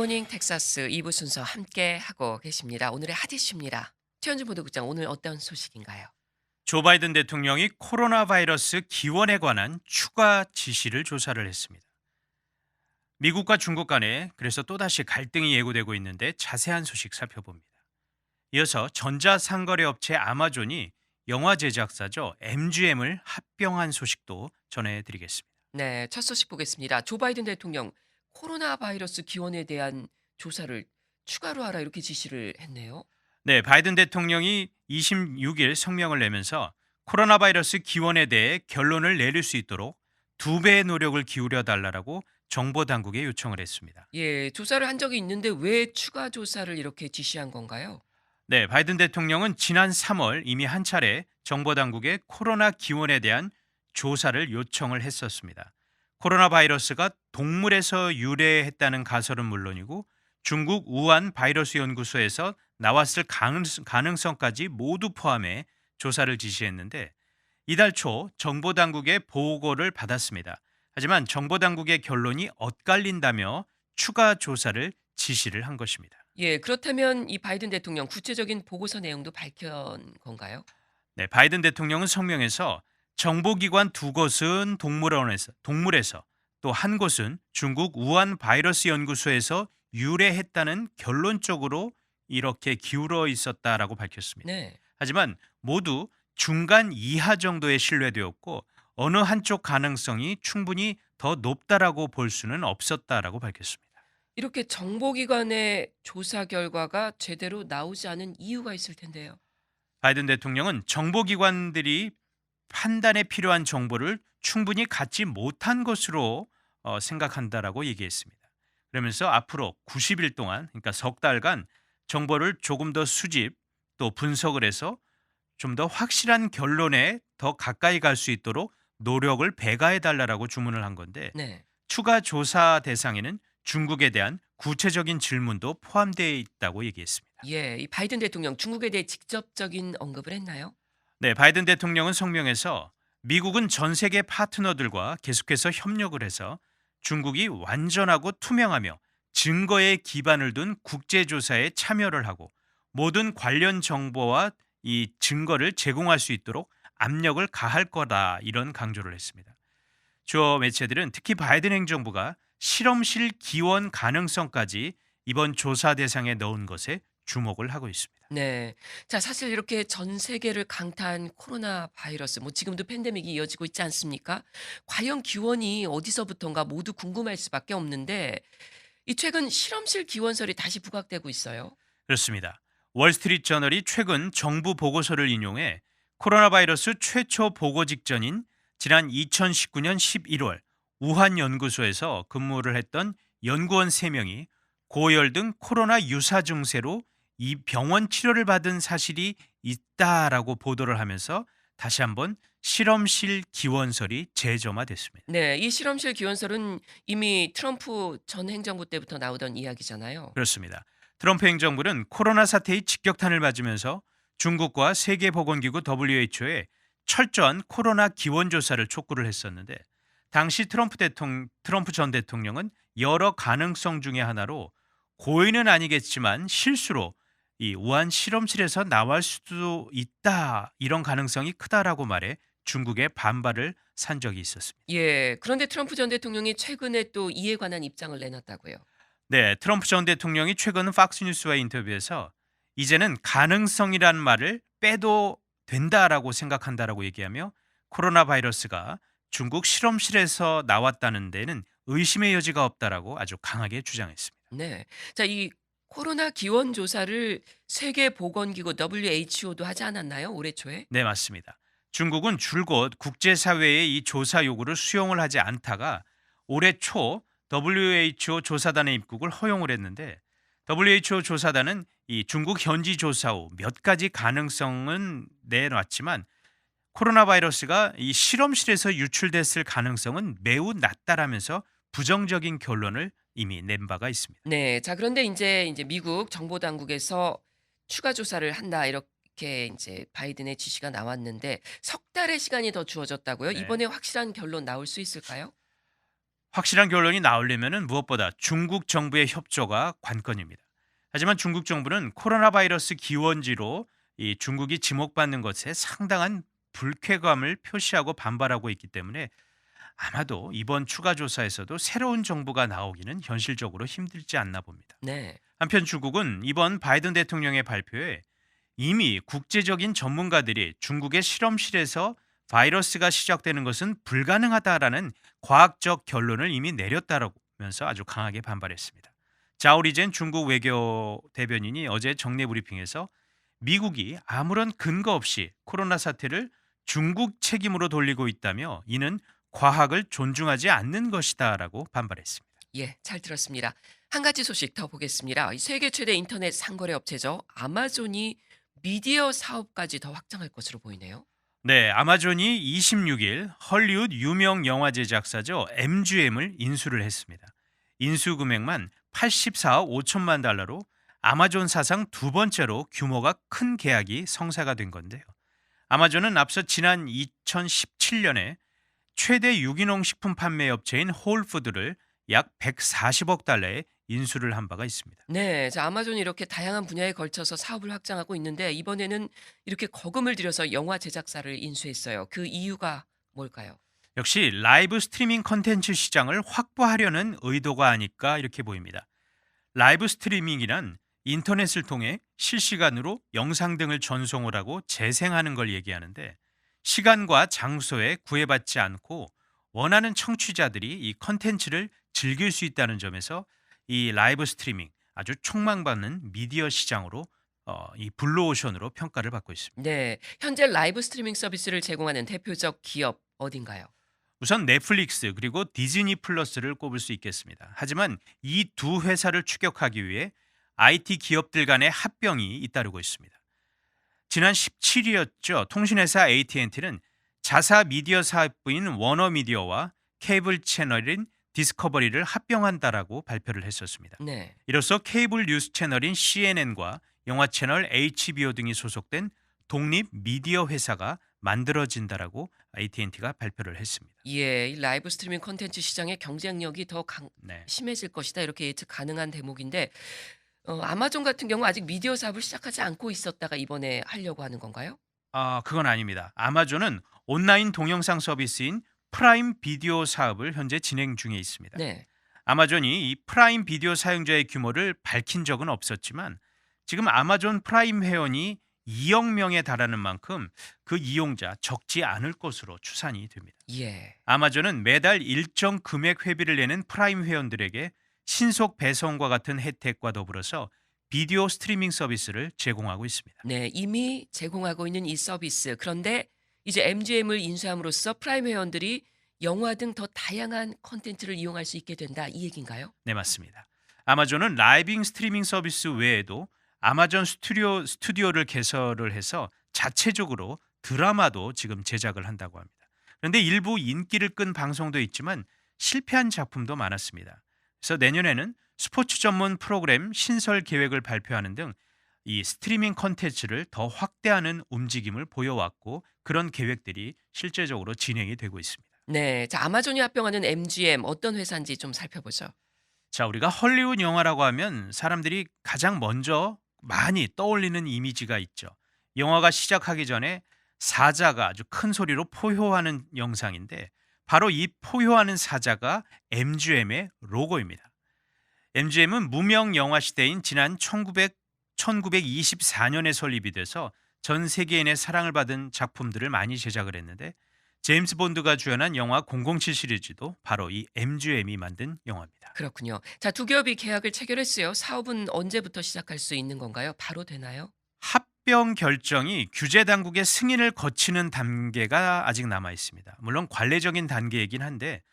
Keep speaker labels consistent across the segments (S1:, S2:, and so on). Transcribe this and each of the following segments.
S1: 굿모닝 텍사스 2부 순서 함께 하고 계십니다. 오늘의 핫 이슈입니다. 최현준 보도국장 오늘 어떤 소식인가요?
S2: 조 바이든 대통령이 코로나 바이러스 기원에 관한 추가 지시를 조사를 했습니다. 미국과 중국 간에 그래서 또다시 갈등이 예고되고 있는데 자세한 소식 살펴봅니다. 이어서 전자상거래 업체 아마존이 영화 제작사죠 MGM을 합병한 소식도 전해드리겠습니다.
S1: 네, 첫 소식 보겠습니다. 조 바이든 대통령 코로나 바이러스 기원에 대한 조사를 추가로 하라 이렇게 지시를 했네요.
S2: 네, 바이든 대통령이 26일 성명을 내면서 코로나 바이러스 기원에 대해 결론을 내릴 수 있도록 두 배의 노력을 기울여 달라고 정보 당국에 요청을 했습니다.
S1: 예, 조사를 한 적이 있는데 왜 추가 조사를 이렇게 지시한 건가요?
S2: 네, 바이든 대통령은 지난 3월 이미 한 차례 정보 당국에 코로나 기원에 대한 조사를 요청을 했었습니다. 코로나 바이러스가 동물에서 유래했다는 가설은 물론이고 중국 우한 바이러스 연구소에서 나왔을 가능성까지 모두 포함해 조사를 지시했는데 이달 초 정보 당국의 보고를 받았습니다. 하지만 정보 당국의 결론이 엇갈린다며 추가 조사를 지시를 한 것입니다.
S1: 예, 그렇다면 이 바이든 대통령 구체적인 보고서 내용도 밝힌 건가요?
S2: 네, 바이든 대통령은 성명에서 정보기관 두 곳은 동물에서 또 한 곳은 중국 우한 바이러스 연구소에서 유래했다는 결론적으로 이렇게 기울어 있었다라고 밝혔습니다.
S1: 네.
S2: 하지만 모두 중간 이하 정도에 신뢰되었고 어느 한쪽 가능성이 충분히 더 높다라고 볼 수는 없었다라고 밝혔습니다.
S1: 이렇게 정보기관의 조사 결과가 제대로 나오지 않은 이유가 있을 텐데요.
S2: 바이든 대통령은 정보기관들이 판단에 필요한 정보를 충분히 갖지 못한 것으로 생각한다라고 얘기했습니다. 그러면서 앞으로 90일 동안, 그러니까 석 달간 정보를 조금 더 수집 또 분석을 해서 좀 더 확실한 결론에 더 가까이 갈 수 있도록 노력을 배가해 달라고 주문을 한 건데
S1: 네.
S2: 추가 조사 대상에는 중국에 대한 구체적인 질문도 포함되어 있다고 얘기했습니다.
S1: 예. 이 바이든 대통령 중국에 대해 직접적인 언급을 했나요?
S2: 네, 바이든 대통령은 성명에서 미국은 전 세계 파트너들과 계속해서 협력을 해서 중국이 완전하고 투명하며 증거에 기반을 둔 국제조사에 참여를 하고 모든 관련 정보와 이 증거를 제공할 수 있도록 압력을 가할 거다 이런 강조를 했습니다. 주요 매체들은 특히 바이든 행정부가 실험실 기원 가능성까지 이번 조사 대상에 넣은 것에 주목을 하고 있습니다.
S1: 네. 자, 사실 이렇게 전 세계를 강타한 코로나 바이러스 뭐 지금도 팬데믹이 이어지고 있지 않습니까? 과연 기원이 어디서부턴가 모두 궁금할 수밖에 없는데 이 최근 실험실 기원설이 다시 부각되고 있어요.
S2: 그렇습니다. 월스트리트 저널이 최근 정부 보고서를 인용해 코로나 바이러스 최초 보고 직전인 지난 2019년 11월 우한 연구소에서 근무를 했던 연구원 3명이 고열 등 코로나 유사 증세로 이 병원 치료를 받은 사실이 있다라고 보도를 하면서 다시 한번 실험실 기원설이 재점화됐습니다.
S1: 네. 이 실험실 기원설은 이미 트럼프 전 행정부 때부터 나오던 이야기잖아요.
S2: 그렇습니다. 트럼프 행정부는 코로나 사태의 직격탄을 맞으면서 중국과 세계보건기구 WHO에 철저한 코로나 기원 조사를 촉구를 했었는데 당시 트럼프 전 대통령은 여러 가능성 중의 하나로 고의는 아니겠지만 실수로 이 우한 실험실에서 나올 수도 있다 이런 가능성이 크다라고 말해 중국의 반발을 산 적이 있었습니다.
S1: 예. 그런데 트럼프 전 대통령이 최근에 또 이에 관한 입장을 내놨다고요.
S2: 네, 트럼프 전 대통령이 최근 팍스뉴스와의 인터뷰에서 이제는 가능성이란 말을 빼도 된다라고 생각한다라고 얘기하며 코로나 바이러스가 중국 실험실에서 나왔다는 데는 의심의 여지가 없다라고 아주 강하게 주장했습니다.
S1: 네. 자, 이 코로나 기원 조사를 세계 보건기구 WHO도 하지 않았나요? 올해 초에?
S2: 네, 맞습니다. 중국은 줄곧 국제사회의 이 조사 요구를 수용을 하지 않다가 올해 초 WHO 조사단의 입국을 허용을 했는데 WHO 조사단은 이 중국 현지 조사 후 몇 가지 가능성은 내놨지만 코로나 바이러스가 이 실험실에서 유출됐을 가능성은 매우 낮다라면서 부정적인 결론을 이미 낸 바가 있습니다.
S1: 네. 자, 그런데 인제 미국 정보 당국에서 추가 조사를 한다 이렇게 인제 바이든의 지시가 나왔는데 석 달의 시간이 더 주어졌다고요?
S2: 네.
S1: 이번에 확실한 결론 나올 수 있을까요?
S2: 확실한 결론이 나오려면 무엇보다 중국 정부의 협조가 관건입니다. 하지만 중국 정부는 코로나 바이러스 기원지로 이 중국이 지목받는 것에 상당한 불쾌감을 표시하고 반발하고 있기 때문에 아마도 이번 추가 조사에서도 새로운 정보가 나오기는 현실적으로 힘들지 않나 봅니다.
S1: 네.
S2: 한편 중국은 이번 바이든 대통령의 발표에 이미 국제적인 전문가들이 중국의 실험실에서 바이러스가 시작되는 것은 불가능하다라는 과학적 결론을 이미 내렸다라면서 아주 강하게 반발했습니다. 자오리젠 중국 외교 대변인이 어제 정례 브리핑에서 미국이 아무런 근거 없이 코로나 사태를 중국 책임으로 돌리고 있다며 이는 과학을 존중하지 않는 것이다라고 반발했습니다.
S1: 예, 잘 들었습니다. 한 가지 소식 더 보겠습니다. 이 세계 최대 인터넷 상거래 업체죠. 아마존이 미디어 사업까지 더 확장할 것으로 보이네요.
S2: 네, 아마존이 26일 헐리우드 유명 영화 제작사죠 MGM을 인수를 했습니다. 인수 금액만 84억 5천만 달러로 아마존 사상 두 번째로 규모가 큰 계약이 성사가 된 건데요. 아마존은 앞서 지난 2017년에 최대 유기농 식품 판매 업체인 홀푸드를 약 140억 달러에 인수를 한 바가 있습니다.
S1: 네, 자, 아마존이 이렇게 다양한 분야에 걸쳐서 사업을 확장하고 있는데 이번에는 이렇게 거금을 들여서 영화 제작사를 인수했어요. 그 이유가 뭘까요?
S2: 역시 라이브 스트리밍 컨텐츠 시장을 확보하려는 의도가 아닐까 이렇게 보입니다. 라이브 스트리밍이란 인터넷을 통해 실시간으로 영상 등을 전송을 하고 재생하는 걸 얘기하는데 시간과 장소에 구애받지 않고 원하는 청취자들이 이 컨텐츠를 즐길 수 있다는 점에서 이 라이브 스트리밍 아주 촉망받는 미디어 시장으로 이 블루오션으로 평가를 받고 있습니다.
S1: 네, 현재 라이브 스트리밍 서비스를 제공하는 대표적 기업 어딘가요?
S2: 우선 넷플릭스 그리고 디즈니 플러스를 꼽을 수 있겠습니다. 하지만 이 두 회사를 추격하기 위해 IT 기업들 간의 합병이 잇따르고 있습니다. 지난 17일이었죠. 통신회사 AT&T는 자사 미디어 사업부인 워너미디어와 케이블 채널인 디스커버리를 합병한다라고 발표를 했었습니다.
S1: 네.
S2: 이로써 케이블 뉴스 채널인 CNN과 영화 채널 HBO 등이 소속된 독립 미디어 회사가 만들어진다라고 AT&T가 발표를 했습니다.
S1: 예, 이 라이브 스트리밍 콘텐츠 시장의 경쟁력이 더
S2: 네.
S1: 심해질 것이다. 이렇게 예측 가능한 대목인데 아마존 같은 경우 아직 미디어 사업을 시작하지 않고 있었다가 이번에 하려고 하는 건가요?
S2: 그건 아닙니다. 아마존은 온라인 동영상 서비스인 프라임 비디오 사업을 현재 진행 중에 있습니다.
S1: 네.
S2: 아마존이 이 프라임 비디오 사용자의 규모를 밝힌 적은 없었지만 지금 아마존 프라임 회원이 2억 명에 달하는 만큼 그 이용자 적지 않을 것으로 추산이 됩니다.
S1: 예.
S2: 아마존은 매달 일정 금액 회비를 내는 프라임 회원들에게 신속 배송과 같은 혜택과 더불어서 비디오 스트리밍 서비스를 제공하고 있습니다.
S1: 네, 이미 제공하고 있는 이 서비스. 그런데 이제 MGM을 인수함으로써 프라임 회원들이 영화 등 더 다양한 콘텐츠를 이용할 수 있게 된다. 이 얘기인가요?
S2: 네, 맞습니다. 아마존은 라이빙 스트리밍 서비스 외에도 아마존 스튜디오를 개설을 해서 자체적으로 드라마도 지금 제작을 한다고 합니다. 그런데 일부 인기를 끈 방송도 있지만 실패한 작품도 많았습니다. 그래서 내년에는 스포츠 전문 프로그램 신설 계획을 발표하는 등 이 스트리밍 컨텐츠를 더 확대하는 움직임을 보여왔고 그런 계획들이 실제적으로 진행이 되고 있습니다.
S1: 네, 자, 아마존이 합병하는 MGM 어떤 회사인지 좀 살펴보죠.
S2: 자, 우리가 헐리우드 영화라고 하면 사람들이 가장 먼저 많이 떠올리는 이미지가 있죠. 영화가 시작하기 전에 사자가 아주 큰 소리로 포효하는 영상인데 바로 이 포효하는 사자가 MGM의 로고입니다. MGM은 무명 영화 시대인 지난 1924년에 설립이 돼서 전 세계인의 사랑을 받은 작품들을 많이 제작을 했는데 제임스 본드가 주연한 영화 007 시리즈도 바로 이 MGM이 만든 영화입니다.
S1: 그렇군요. 자, 두 기업이 계약을 체결했어요. 사업은 언제부터 시작할 수 있는 건가요? 바로 되나요?
S2: 합병 결정이 규제 당국의 승인을 거치는 단계가 아직 남아 있습니다. 물론 관례적인 단계이긴 한데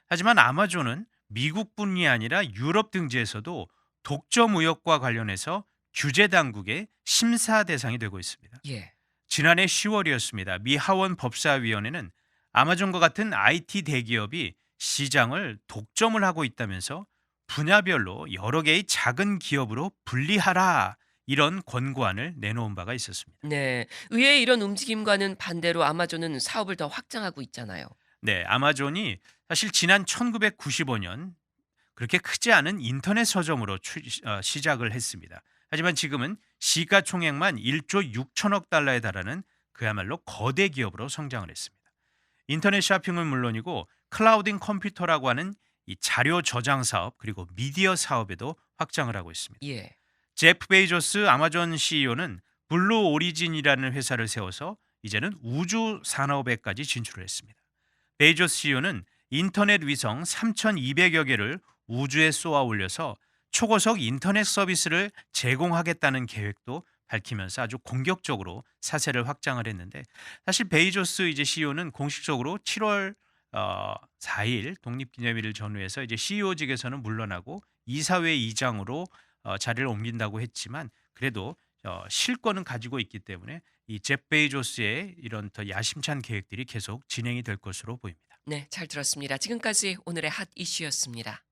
S2: 하지만 아마존은 미국뿐이 아니라 유럽 등지에서도 독점 의혹과 관련해서 규제 당국의 심사 대상이 되고 있습니다.
S1: 예.
S2: 지난해 10월이었습니다. 미 하원 법사위원회는 아마존과 같은 IT 대기업이 시장을 독점을 하고 있다면서 분야별로 여러 개의 작은 기업으로 분리하라 이런 권고안을 내놓은 바가 있었습니다.
S1: 네. 의회의 이런 움직임과는 반대로 아마존은 사업을 더 확장하고 있잖아요.
S2: 네, 아마존이 사실 지난 1995년 그렇게 크지 않은 인터넷 서점으로 시작을 했습니다. 하지만 지금은 시가총액만 1조 6천억 달러에 달하는 그야말로 거대 기업으로 성장을 했습니다. 인터넷 쇼핑은 물론이고 클라우딩 컴퓨터라고 하는 이 자료 저장 사업 그리고 미디어 사업에도 확장을 하고 있습니다.
S1: 예.
S2: 제프 베이조스 아마존 CEO는 블루 오리진이라는 회사를 세워서 이제는 우주 산업에까지 진출을 했습니다. 베이조스 CEO는 인터넷 위성 3,200여 개를 우주에 쏘아 올려서 초고속 인터넷 서비스를 제공하겠다는 계획도 밝히면서 아주 공격적으로 사세를 확장을 했는데 사실 베이조스 이제 CEO는 공식적으로 7월 4일 독립기념일을 전후해서 이제 CEO직에서는 물러나고 이사회 이장으로 자리를 옮긴다고 했지만 그래도 실권은 가지고 있기 때문에 이 잽 베이조스의 이런 더 야심찬 계획들이 계속 진행이 될 것으로 보입니다.
S1: 네, 잘 들었습니다. 지금까지 오늘의 핫 이슈였습니다.